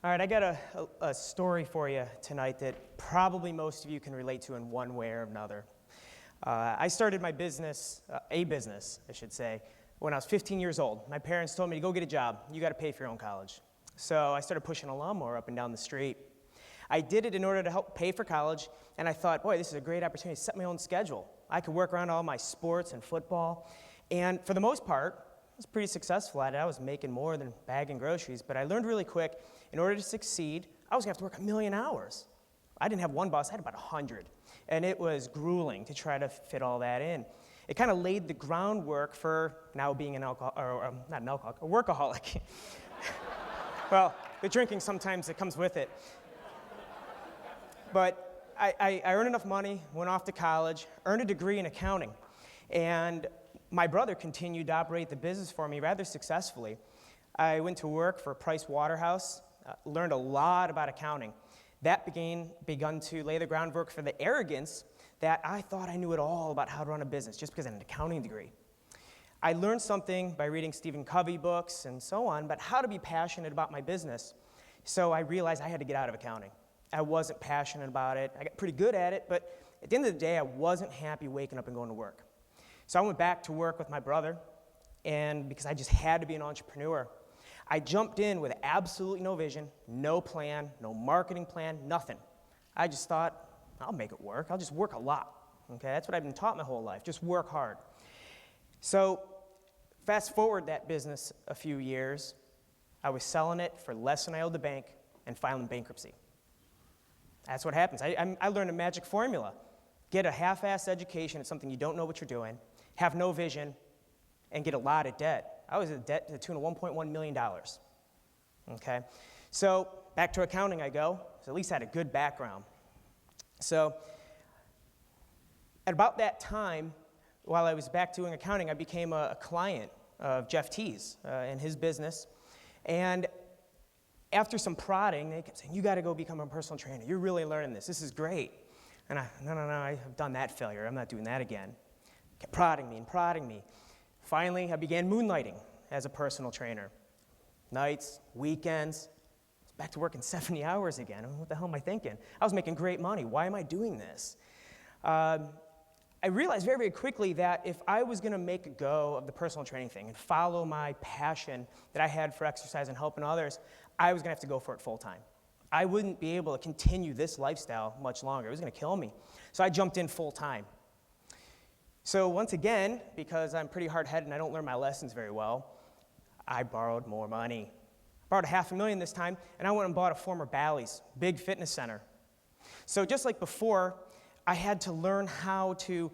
All right, I got a story for you tonight that probably most of you can relate to in one way or another. I started my business, I should say, when I was 15 years old. My parents told me to go get a job. You got to pay for your own college. So I started pushing a lawnmower up and down the street. I did it in order to help pay for college, and I thought, boy, this is a great opportunity to set my own schedule. I could work around all my sports and football, and for the most part, I was pretty successful at it. I was making more than bagging groceries, but I learned really quick, in order to succeed, I was going to have to work 1,000,000 hours. I didn't have one boss, I had about 100, and it was grueling to try to fit all that in. It kind of laid the groundwork for now being a workaholic. Well, the drinking sometimes it comes with it. But I earned enough money, went off to college, earned a degree in accounting, and my brother continued to operate the business for me rather successfully. I went to work for Price Waterhouse, learned a lot about accounting. That begun to lay the groundwork for the arrogance that I thought I knew it all about how to run a business just because I had an accounting degree. I learned something by reading Stephen Covey books and so on, but how to be passionate about my business. So I realized I had to get out of accounting. I wasn't passionate about it. I got pretty good at it, but at the end of the day, I wasn't happy waking up and going to work. So I went back to work with my brother, and because I just had to be an entrepreneur, I jumped in with absolutely no vision, no plan, no marketing plan, nothing. I just thought, I'll make it work. I'll just work a lot. Okay, that's what I've been taught my whole life, just work hard. So fast forward that business a few years, I was selling it for less than I owed the bank and filing bankruptcy. That's what happens. I learned a magic formula. Get a half-assed education at something you don't know what you're doing, have no vision, and get a lot of debt. I was in debt to the tune of $1.1 million. Okay? So back to accounting I go. So at least I had a good background. So at about that time, while I was back doing accounting, I became a client of Jeff T's and his business. And after some prodding, they kept saying, you got to go become a personal trainer. You're really learning this. This is great. And no, I've done that failure. I'm not doing that again. Kept prodding me. Finally, I began moonlighting as a personal trainer. Nights, weekends, back to working 70 hours again. What the hell am I thinking? I was making great money. Why am I doing this? I realized very, very quickly that if I was going to make a go of the personal training thing and follow my passion that I had for exercise and helping others, I was going to have to go for it full time. I wouldn't be able to continue this lifestyle much longer. It was going to kill me. So I jumped in full time. So once again, because I'm pretty hard-headed and I don't learn my lessons very well, I borrowed more money. I borrowed $500,000 this time, and I went and bought a former Bally's, big fitness center. So just like before, I had to learn how to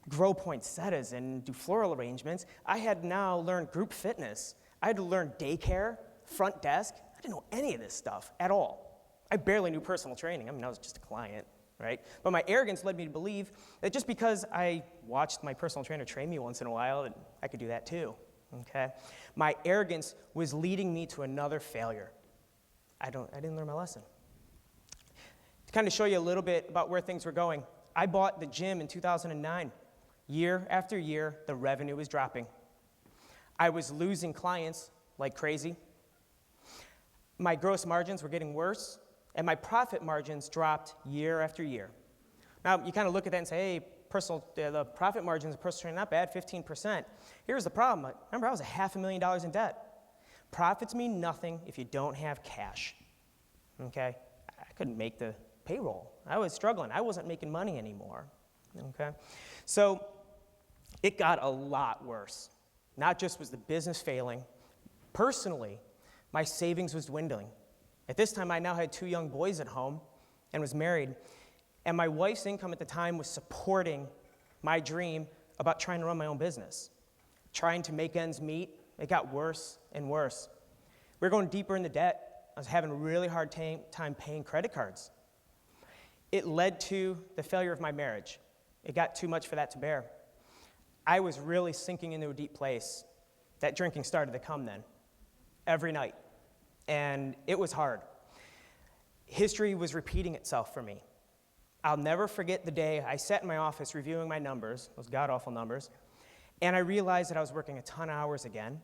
grow poinsettias and do floral arrangements. I had now learned group fitness. I had to learn daycare, front desk. I didn't know any of this stuff at all. I barely knew personal training. I mean, I was just a client, right? But my arrogance led me to believe that just because I watched my personal trainer train me once in a while, that I could do that too, okay? My arrogance was leading me to another failure. I didn't learn my lesson. To kind of show you a little bit about where things were going, I bought the gym in 2009. Year after year, the revenue was dropping. I was losing clients like crazy. My gross margins were getting worse, and my profit margins dropped year after year. Now, you kind of look at that and say, hey, the profit margins of personal training, not bad, 15%. Here's the problem. Remember, I was $500,000 in debt. Profits mean nothing if you don't have cash, okay? I couldn't make the payroll. I was struggling. I wasn't making money anymore, okay? So it got a lot worse. Not just was the business failing. Personally, my savings was dwindling. At this time, I now had 2 young boys at home and was married, and my wife's income at the time was supporting my dream about trying to run my own business, trying to make ends meet. It got worse and worse. We were going deeper into debt. I was having a really hard time paying credit cards. It led to the failure of my marriage. It got too much for that to bear. I was really sinking into a deep place. That drinking started to come then, every night. And it was hard. History was repeating itself for me. I'll never forget the day I sat in my office reviewing my numbers, those god-awful numbers, and I realized that I was working a ton of hours again.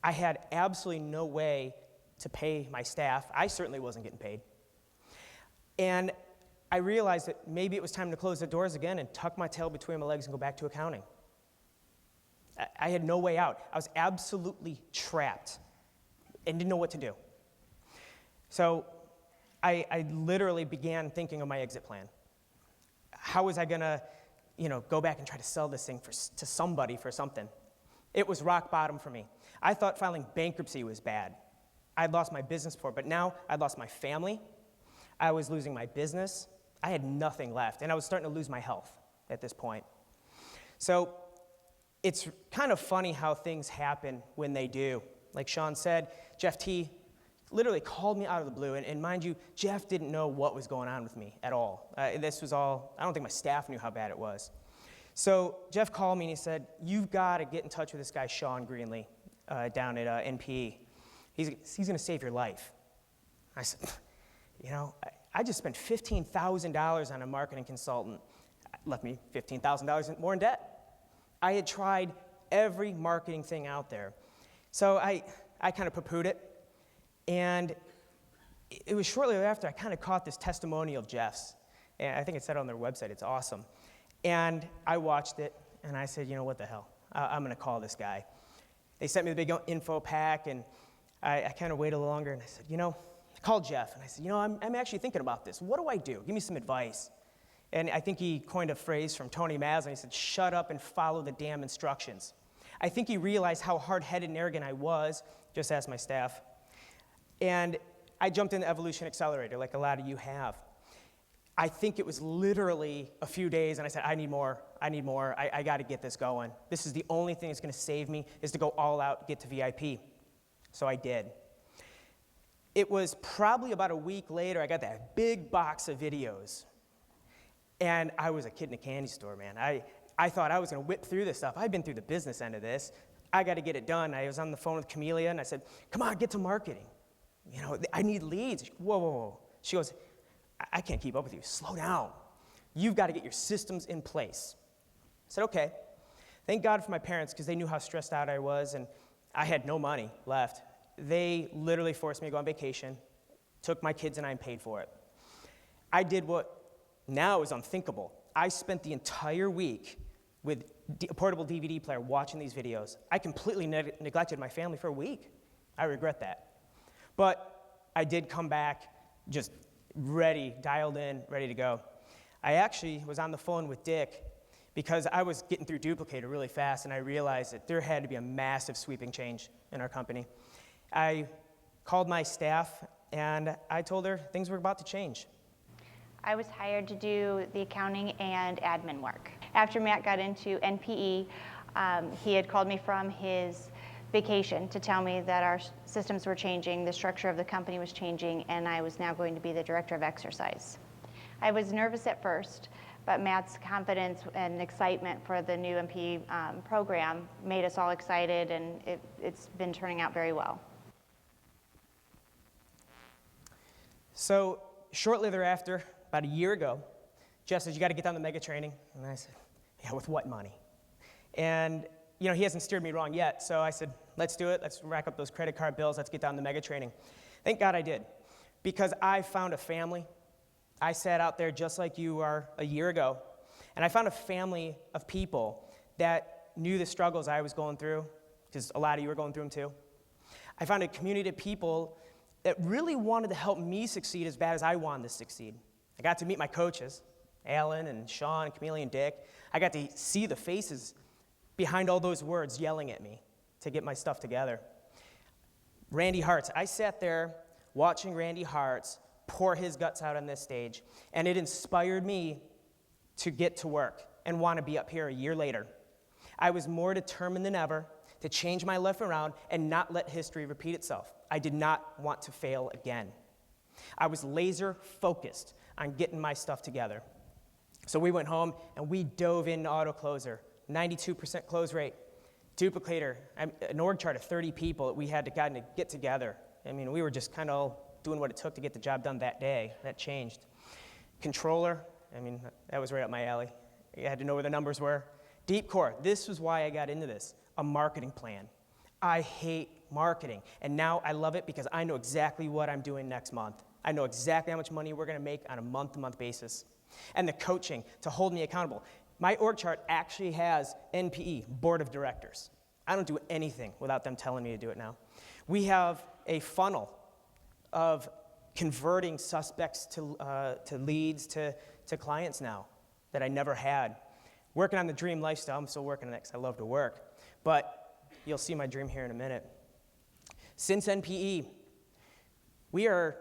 I had absolutely no way to pay my staff. I certainly wasn't getting paid. And I realized that maybe it was time to close the doors again and tuck my tail between my legs and go back to accounting. I had no way out. I was absolutely trapped and didn't know what to do. So I literally began thinking of my exit plan. How was I gonna, go back and try to sell this thing to somebody for something? It was rock bottom for me. I thought filing bankruptcy was bad. I'd lost my business before, but now I'd lost my family. I was losing my business. I had nothing left, and I was starting to lose my health at this point. So it's kind of funny how things happen when they do. Like Sean said, Jeff T literally called me out of the blue, and mind you, Jeff didn't know what was going on with me at all. This was all, I don't think my staff knew how bad it was. So Jeff called me and he said, you've got to get in touch with this guy, Sean Greenlee, down at NPE. He's going to save your life. I said, I just spent $15,000 on a marketing consultant. Left me $15,000 more in debt. I had tried every marketing thing out there. So I kind of poo-pooed it. And it was shortly after I kind of caught this testimonial of Jeff's. And I think it said on their website, it's awesome. And I watched it, and I said, what the hell? I'm going to call this guy. They sent me the big info pack, and I kind of waited a little longer, and I said, I called Jeff, and I said, I'm actually thinking about this. What do I do? Give me some advice. And I think he coined a phrase from Tony Maslin. He said, shut up and follow the damn instructions. I think he realized how hard-headed and arrogant I was, just ask my staff. And I jumped into Evolution Accelerator, like a lot of you have. I think it was literally a few days, and I said, I need more, I got to get this going. This is the only thing that's going to save me, is to go all out, get to VIP. So I did. It was probably about a week later, I got that big box of videos. And I was a kid in a candy store, man. I thought I was going to whip through this stuff. I've been through the business end of this. I got to get it done. I was on the phone with Camellia, and I said, come on, get to marketing. I need leads. Whoa. She goes, I can't keep up with you. Slow down. You've got to get your systems in place. I said, okay. Thank God for my parents, because they knew how stressed out I was, and I had no money left. They literally forced me to go on vacation, took my kids and I, and paid for it. I did what now is unthinkable. I spent the entire week with a portable DVD player watching these videos. I completely neglected my family for a week. I regret that. But I did come back just ready, dialed in, ready to go. I actually was on the phone with Dick because I was getting through Duplicator really fast, and I realized that there had to be a massive sweeping change in our company. I called my staff, and I told her things were about to change. I was hired to do the accounting and admin work. After Matt got into NPE, he had called me from his vacation to tell me that our systems were changing, the structure of the company was changing, and I was now going to be the director of exercise. I was nervous at first, but Matt's confidence and excitement for the new NPE program made us all excited, and it's been turning out very well. So shortly thereafter, about a year ago, Jeff says, you got to get down the mega training. And I said, yeah, with what money? And he hasn't steered me wrong yet, so I said, let's do it. Let's rack up those credit card bills. Let's get down the mega training. Thank God I did, because I found a family. I sat out there just like you are a year ago, and I found a family of people that knew the struggles I was going through, because a lot of you were going through them too. I found a community of people that really wanted to help me succeed as bad as I wanted to succeed. I got to meet my coaches, Alan and Sean and Camellia and Dick. I got to see the faces behind all those words yelling at me to get my stuff together. Randy Hartz. I sat there watching Randy Hartz pour his guts out on this stage, and it inspired me to get to work and want to be up here a year later. I was more determined than ever to change my life around and not let history repeat itself. I did not want to fail again. I was laser focused on getting my stuff together. So we went home and we dove into AutoCloser, 92% close rate. Duplicator, an org chart of 30 people that we had to get together. I mean, we were just kind of doing what it took to get the job done that day. That changed. Controller, that was right up my alley. You had to know where the numbers were. Deep core, this was why I got into this, a marketing plan. I hate marketing, and now I love it because I know exactly what I'm doing next month. I know exactly how much money we're going to make on a month-to-month basis. And the coaching to hold me accountable. My org chart actually has NPE, Board of Directors. I don't do anything without them telling me to do it now. We have a funnel of converting suspects to leads to clients now that I never had. Working on the dream lifestyle. I'm still working on it because I love to work. But you'll see my dream here in a minute. Since NPE, we are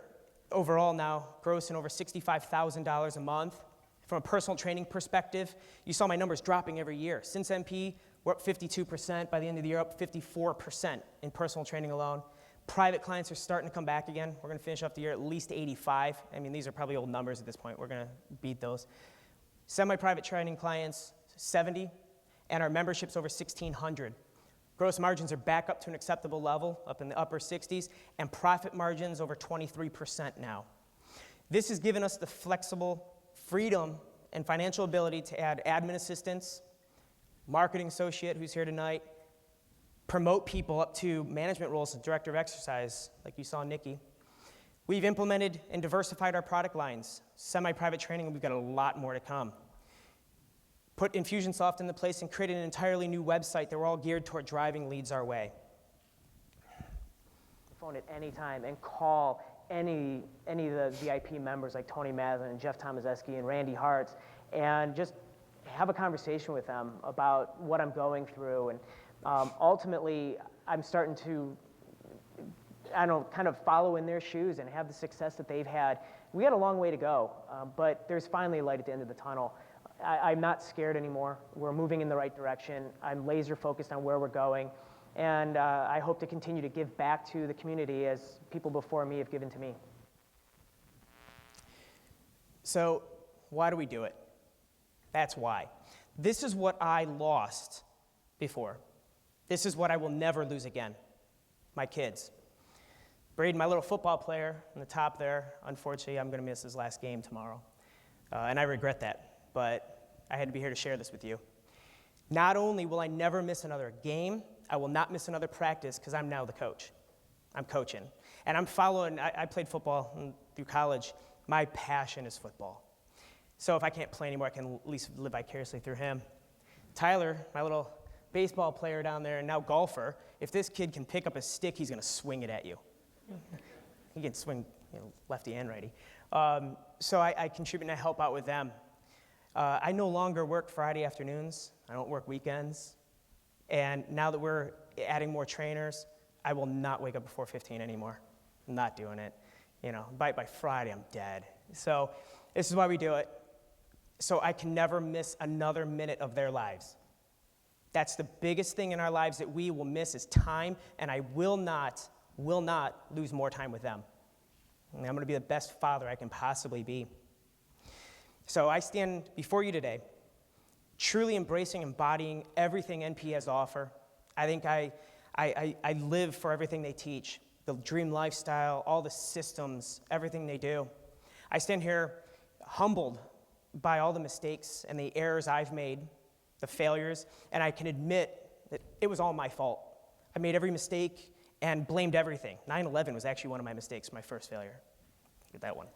overall now grossing over $65,000 a month. From a personal training perspective, you saw my numbers dropping every year. Since NPE, we're up 52%. By the end of the year, up 54% in personal training alone. Private clients are starting to come back again. We're going to finish off the year at least 85. I mean, these are probably old numbers at this point. We're going to beat those. Semi-private training clients, 70, and our membership's over 1,600. Gross margins are back up to an acceptable level, up in the upper 60s, and profit margins over 23% now. This has given us the flexible freedom and financial ability to add admin assistants, marketing associate who's here tonight, promote people up to management roles as director of exercise, like you saw Nikki. We've implemented and diversified our product lines. Semi-private training, we've got a lot more to come. Put Infusionsoft into place and created an entirely new website that we're all geared toward driving leads our way. Phone at any time and call any of the VIP members like Tony Maslin and Jeff Tomazeski and Randy Hartz and just have a conversation with them about what I'm going through. And ultimately, I'm starting to, kind of follow in their shoes and have the success that they've had. We had a long way to go, but there's finally a light at the end of the tunnel. I'm not scared anymore. We're moving in the right direction. I'm laser focused on where we're going. And I hope to continue to give back to the community as people before me have given to me. So why do we do it? That's why. This is what I lost before. This is what I will never lose again. My kids. Braden, my little football player on the top there, unfortunately, I'm going to miss his last game tomorrow. And I regret that, but I had to be here to share this with you. Not only will I never miss another game, I will not miss another practice because I'm now the coach. I'm coaching. And I'm following, I played football through college. My passion is football. So if I can't play anymore, I can at least live vicariously through him. Tyler, my little baseball player down there and now golfer, if this kid can pick up a stick, he's going to swing it at you. He can swing lefty and righty. So I contribute and I help out with them. I no longer work Friday afternoons. I don't work weekends. And now that we're adding more trainers, I will not wake up before 15 anymore. I'm not doing it. By Friday, I'm dead. So this is why we do it. So I can never miss another minute of their lives. That's the biggest thing in our lives that we will miss is time, and I will not lose more time with them. And I'm going to be the best father I can possibly be. So I stand before you today, truly embracing and embodying everything NP has to offer. I think I live for everything they teach, the dream lifestyle, all the systems, everything they do. I stand here humbled by all the mistakes and the errors I've made, the failures, and I can admit that it was all my fault. I made every mistake and blamed everything. 9/11 was actually one of my mistakes, my first failure. Get that one.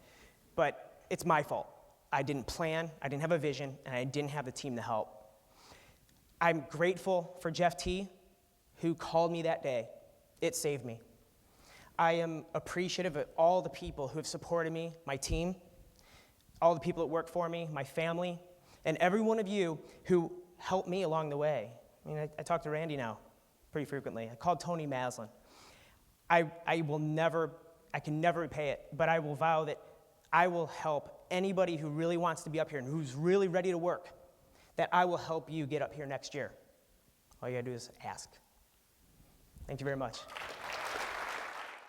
But it's my fault. I didn't plan, I didn't have a vision, and I didn't have the team to help. I'm grateful for Jeff T., who called me that day. It saved me. I am appreciative of all the people who have supported me, my team, all the people that work for me, my family, and every one of you who helped me along the way. I talk to Randy now pretty frequently. I called Tony Maslin. I can never repay it, but I will vow that I will help anybody who really wants to be up here and who's really ready to work, that I will help you get up here next year. All you gotta do is ask. Thank you very much.